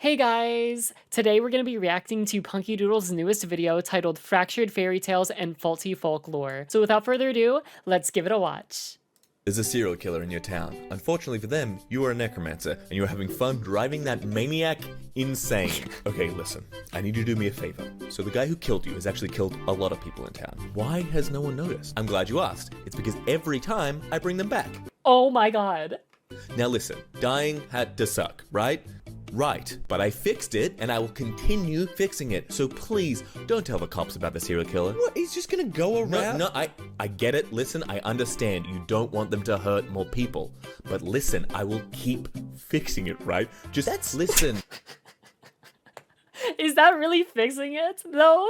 Hey guys! Today we're going to be reacting to PunkeyDoodles' newest video titled Fractured Fairytales and Faulty Folklore. So without further ado, let's give it a watch. There's a serial killer in your town. Unfortunately for them, you are a necromancer, and you are having fun driving that maniac insane. Okay, listen. I need you to do me a favor. So the guy who killed you has actually killed a lot of people in town. Why has no one noticed? I'm glad you asked. It's because every time I bring them back. Oh my god. Now listen, dying had to suck, right? Right, but I fixed it, and I will continue fixing it. So please, don't tell the cops about the serial killer. What? He's just gonna go around? No, I get it. Listen, I understand. You don't want them to hurt more people. But listen, I will keep fixing it, right? Just listen. Is that really fixing it, though?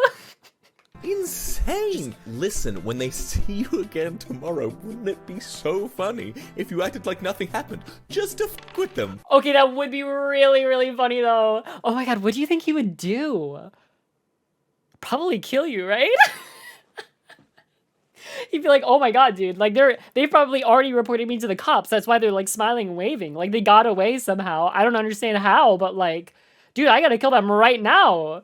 Insane! Just listen, when they see you again tomorrow, wouldn't it be so funny if you acted like nothing happened, just to f with them? Okay, that would be really, really funny, though. Oh my god, what do you think he would do? Probably kill you, right? He'd be like, oh my god, dude, like, they probably already reported me to the cops. That's why they're, like, smiling and waving. Like, they got away somehow. I don't understand how, but, like, dude, I gotta kill them right now.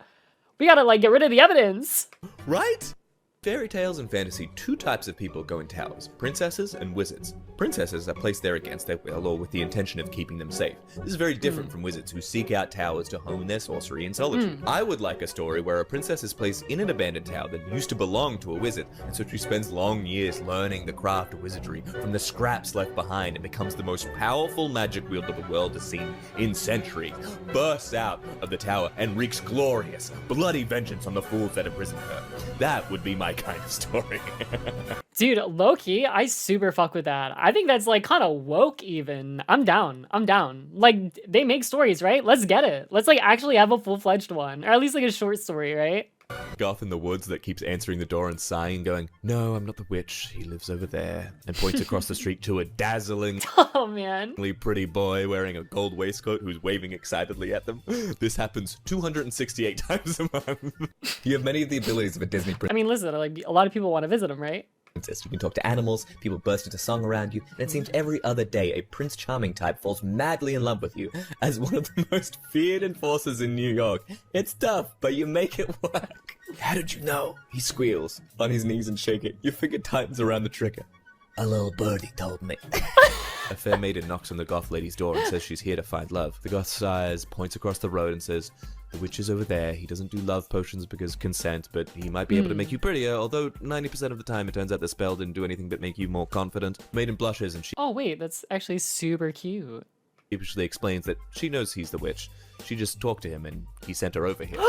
We gotta, like, get rid of the evidence. Right? Fairy tales and fantasy, two types of people go in towers, princesses and wizards. Princesses are placed there against their will or with the intention of keeping them safe. This is very different from wizards who seek out towers to hone their sorcery in solitude. I would like a story where a princess is placed in an abandoned tower that used to belong to a wizard, and so she spends long years learning the craft of wizardry from the scraps left behind and becomes the most powerful magic wielder the world has seen in centuries, bursts out of the tower and wreaks glorious, bloody vengeance on the fools that imprisoned her. That would be my kind of story. Dude, low-key, I super fuck with that. I think that's, like, kind of woke, even. I'm down. Like, they make stories, right? Let's get it. Let's, like, actually have a full-fledged one. Or at least, like, a short story, right? Goth in the woods that keeps answering the door and sighing, going, "No, I'm not the witch. He lives over there," and points across the street to a dazzling, oh man, pretty boy wearing a gold waistcoat who's waving excitedly at them. This happens 268 times a month. You have many of the abilities of a Disney I mean, listen, like, a lot of people want to visit him, right? princess. You can talk to animals, people burst into song around you, and it seems every other day a Prince Charming type falls madly in love with you as one of the most feared enforcers in New York. It's tough, but you make it work. How did you know? He squeals on his knees and shaking. Your finger tightens around the trigger. A little birdie told me. A fair maiden knocks on the Goth lady's door and says she's here to find love. The Goth sighs, points across the road and says, "The witch is over there. He doesn't do love potions because consent, but he might be able to make you prettier, although 90% of the time it turns out the spell didn't do anything but make you more confident." Maiden blushes and she Oh wait, that's actually super cute. sheepishly explains that she knows he's the witch. She just talked to him and he sent her over here.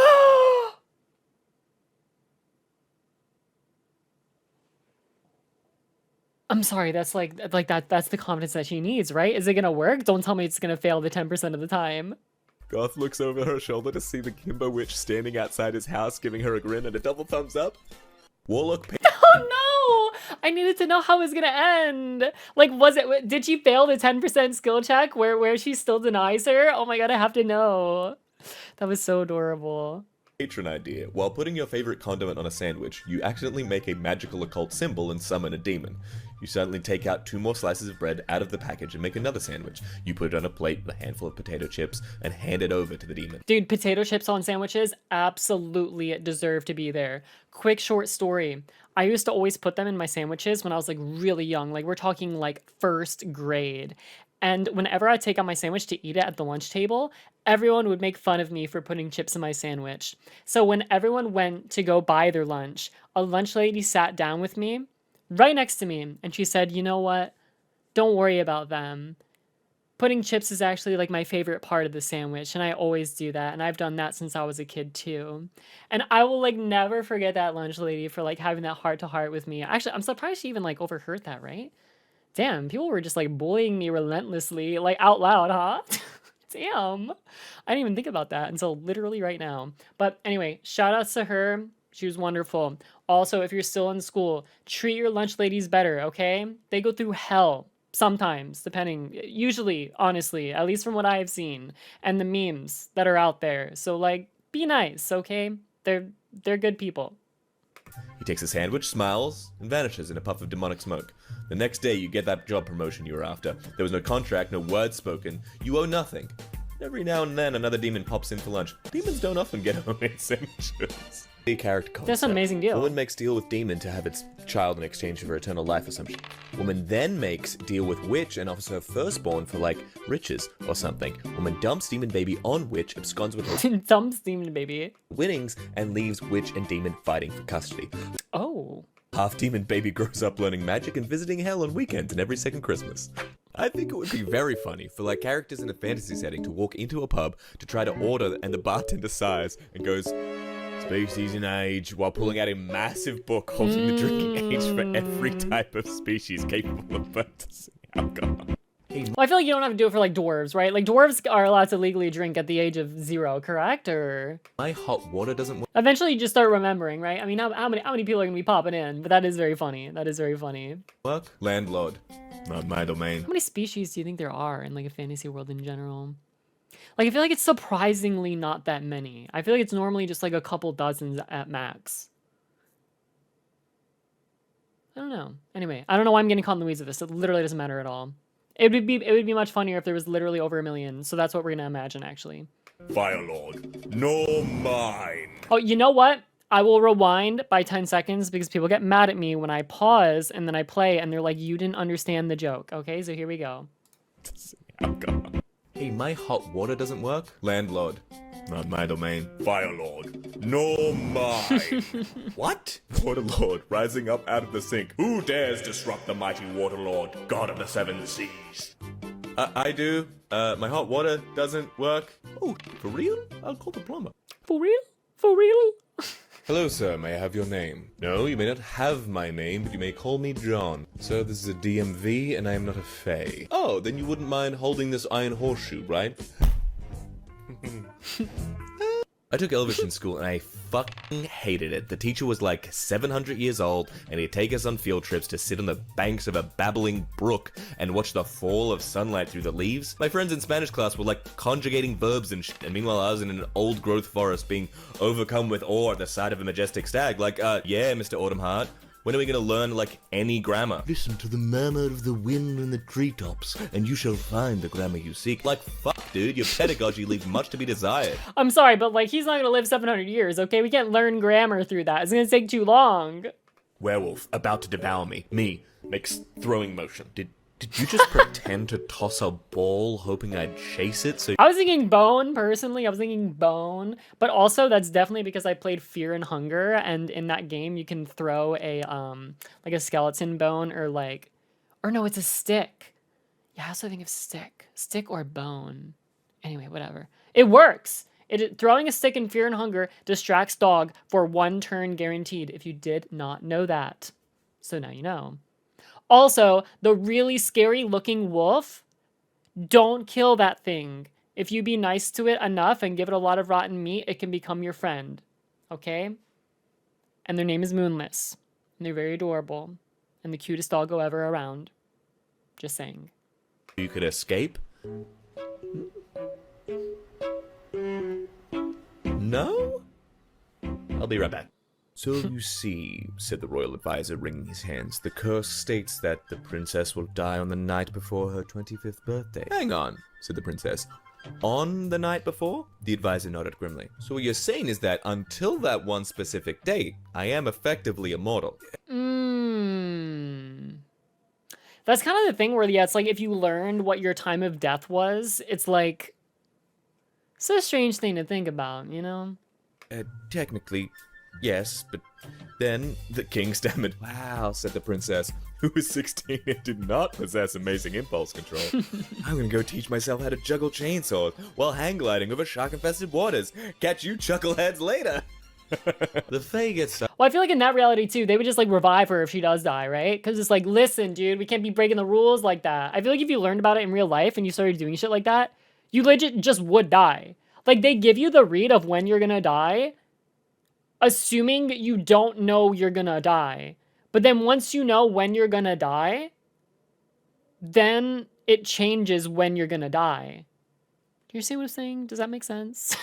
I'm sorry, that's that's the confidence that she needs, right? Is it gonna work? Don't tell me it's gonna fail the 10% of the time. Goth looks over her shoulder to see the Kimbo witch standing outside his house, giving her a grin and a double thumbs up. Warlock Oh no! I needed to know how it was gonna end. Like, did she fail the 10% skill check where she still denies her? Oh my god, I have to know. That was so adorable. patron idea. While putting your favorite condiment on a sandwich, you accidentally make a magical occult symbol and summon a demon. You suddenly take out 2 more slices of bread out of the package and make another sandwich. You put it on a plate with a handful of potato chips and hand it over to the demon. Dude, potato chips on sandwiches absolutely deserve to be there. Quick short story. I used to always put them in my sandwiches when I was like really young. Like, we're talking like 1st grade. And whenever I take out my sandwich to eat it at the lunch table, everyone would make fun of me for putting chips in my sandwich. So when everyone went to go buy their lunch, a lunch lady sat down with me right next to me and she said, "You know what? Don't worry about them. Putting chips is actually like my favorite part of the sandwich, and I always do that, and I've done that since I was a kid too." And I will like never forget that lunch lady for like having that heart-to-heart with me. Actually, I'm surprised she even like overheard that, right? Damn, people were just like bullying me relentlessly, like out loud, huh? Damn. I didn't even think about that until literally right now. But anyway, shout outs to her. She was wonderful. Also, if you're still in school, treat your lunch ladies better, okay? They go through hell sometimes, depending, usually, honestly, at least from what I have seen, and the memes that are out there. So like, be nice, okay? They're good people. He takes a sandwich, smiles, and vanishes in a puff of demonic smoke. The next day, you get that job promotion you were after. There was no contract, no word spoken. You owe nothing. Every now and then another demon pops in for lunch. Demons don't often get homemade sandwiches. The character concept. That's an amazing deal. Woman makes deal with demon to have its child in exchange for eternal life assumption. Woman then makes deal with witch and offers her firstborn for, like, riches or something. Woman dumps demon baby on witch, absconds with her Dumb demon baby. winnings, and leaves witch and demon fighting for custody. Oh. Half-demon baby grows up learning magic and visiting hell on weekends and every second Christmas. I think it would be very funny for, like, characters in a fantasy setting to walk into a pub to try to order, and the bartender sighs and goes, "Species in age," while pulling out a massive book holding the drinking age for every type of species capable of purchasing alcohol. Well, I feel like you don't have to do it for like dwarves, right? Like dwarves are allowed to legally drink at the age of 0, correct? Or My hot water doesn't work. eventually you just start remembering, right? I mean, how many people are gonna be popping in? But that is very funny. That is very funny. Landlord. Not my domain. How many species do you think there are in like a fantasy world in general? Like I feel like it's surprisingly not that many. I feel like it's normally just like a couple dozens at max. I don't know. Anyway, I don't know why I'm getting caught in the weeds of this. It literally doesn't matter at all. It would be much funnier if there was literally over 1 million. So that's what we're gonna imagine actually. Firelord. No mine. Oh, you know what? I will rewind by 10 seconds because people get mad at me when I pause and then I play and they're like, you didn't understand the joke. Okay, so here we go. Alcohol. Hey, my hot water doesn't work. Landlord. Not my domain. Firelord. No mine. What? Waterlord rising up out of the sink. Who dares disrupt the mighty Waterlord, god of the 7 seas? I do. My hot water doesn't work. Oh, for real? I'll call the plumber. For real? For real? Hello, sir. May I have your name? No, you may not have my name, but you may call me John. Sir, this is a DMV, and I am not a fae. Oh, then you wouldn't mind holding this iron horseshoe, right? I took Elvish in school, and I fucking hated it. The teacher was like 700 years old, and he'd take us on field trips to sit on the banks of a babbling brook and watch the fall of sunlight through the leaves. My friends in Spanish class were like conjugating verbs and shit, and meanwhile I was in an old-growth forest being overcome with awe at the sight of a majestic stag. Like, yeah, Mr. Autumnheart. When are we gonna learn, like, any grammar? Listen to the murmur of the wind in the treetops, and you shall find the grammar you seek. Like, fuck, dude, your pedagogy leaves much to be desired. I'm sorry, but like he's not gonna live 700 years, okay? We can't learn grammar through that. It's gonna take too long. Werewolf, about to devour me. Me, makes throwing motion. Did you just pretend to toss a ball hoping I'd chase it? So I was thinking bone, personally. I was thinking bone. But also, that's definitely because I played Fear and Hunger, and in that game, you can throw a, like a skeleton bone, or no, it's a stick. Yeah, I also think of stick. Stick or bone. Anyway, whatever. It works! Throwing a stick in Fear and Hunger distracts dog for 1 turn guaranteed, if you did not know that. So now you know. Also, the really scary looking wolf, don't kill that thing. If you be nice to it enough and give it a lot of rotten meat, it can become your friend. Okay? And their name is Moonless. And they're very adorable. And the cutest doggo ever around. Just saying. you could escape? No? I'll be right back. So you see, said the royal advisor, wringing his hands, the curse states that the princess will die on the night before her 25th birthday. Hang on, said the princess. On the night before? The advisor nodded grimly. So what you're saying is that until that one specific date, I am effectively immortal. That's kind of the thing where, yeah, it's like if you learned what your time of death was, it's like, it's a strange thing to think about, you know? Technically, yes, but then the king stammered. Wow, said the princess, who was 16 and did not possess amazing impulse control. I'm gonna go teach myself how to juggle chainsaws while hang gliding over shark-infested waters. Catch you chuckleheads later. The Fae gets Well, I feel like in that reality, too, they would just, like, revive her if she does die, right? Because it's like, listen, dude, we can't be breaking the rules like that. I feel like if you learned about it in real life and you started doing shit like that, you legit just would die. Like, they give you the read of when you're gonna die, assuming you don't know you're gonna die. But then once you know when you're gonna die, then it changes when you're gonna die. Do you see what I'm saying? Does that make sense?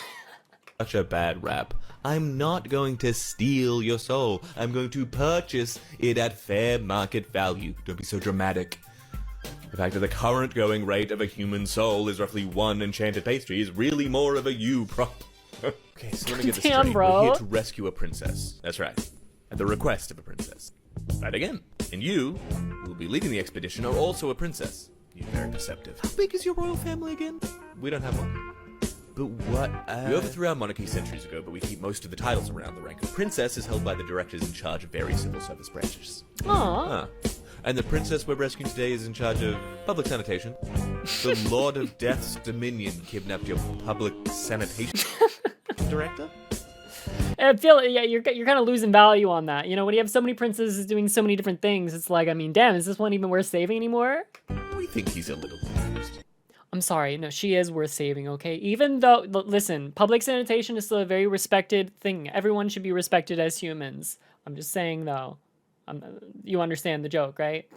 such a bad rap. I'm not going to steal your soul. I'm going to purchase it at fair market value. Don't be so dramatic. The fact that the current going rate of a human soul is roughly 1 enchanted pastry is really more of a you prop. Okay, so let me get this Damn, straight. bro. We're here to rescue a princess. That's right. At the request of a princess. Right again. And you, who will be leading the expedition, are also a princess. You're very perceptive. How big is your royal family again? We don't have one. But what, We overthrew our monarchy centuries ago, but we keep most of the titles around. The rank of princess is held by the directors in charge of various civil service branches. Aww. Ah. And the princess we're rescuing today is in charge of public sanitation. The Lord of Death's Dominion kidnapped your public sanitation director? I feel, yeah, you're kind of losing value on that. You know, when you have so many princesses doing so many different things, it's like, I mean, damn, is this one even worth saving anymore? We think he's a little confused. I'm sorry, no, she is worth saving, okay? Even though, listen, public sanitation is still a very respected thing. Everyone should be respected as humans. I'm just saying, though. You understand the joke, right?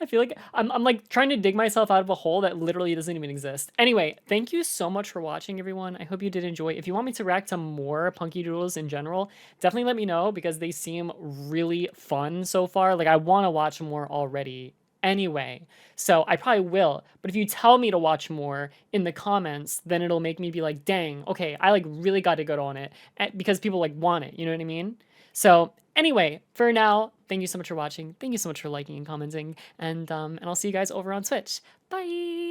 I feel like I'm like trying to dig myself out of a hole that literally doesn't even exist. Anyway, thank you so much for watching, everyone. I hope you did enjoy. If you want me to react to more PunkeyDoodles in general, definitely let me know because they seem really fun so far. Like, I want to watch more already anyway, so I probably will. But if you tell me to watch more in the comments, then it'll make me be like, dang, okay, I like really got to go on it because people like want it. You know what I mean? So anyway, for now, thank you so much for watching. Thank you so much for liking and commenting, and I'll see you guys over on Twitch. Bye.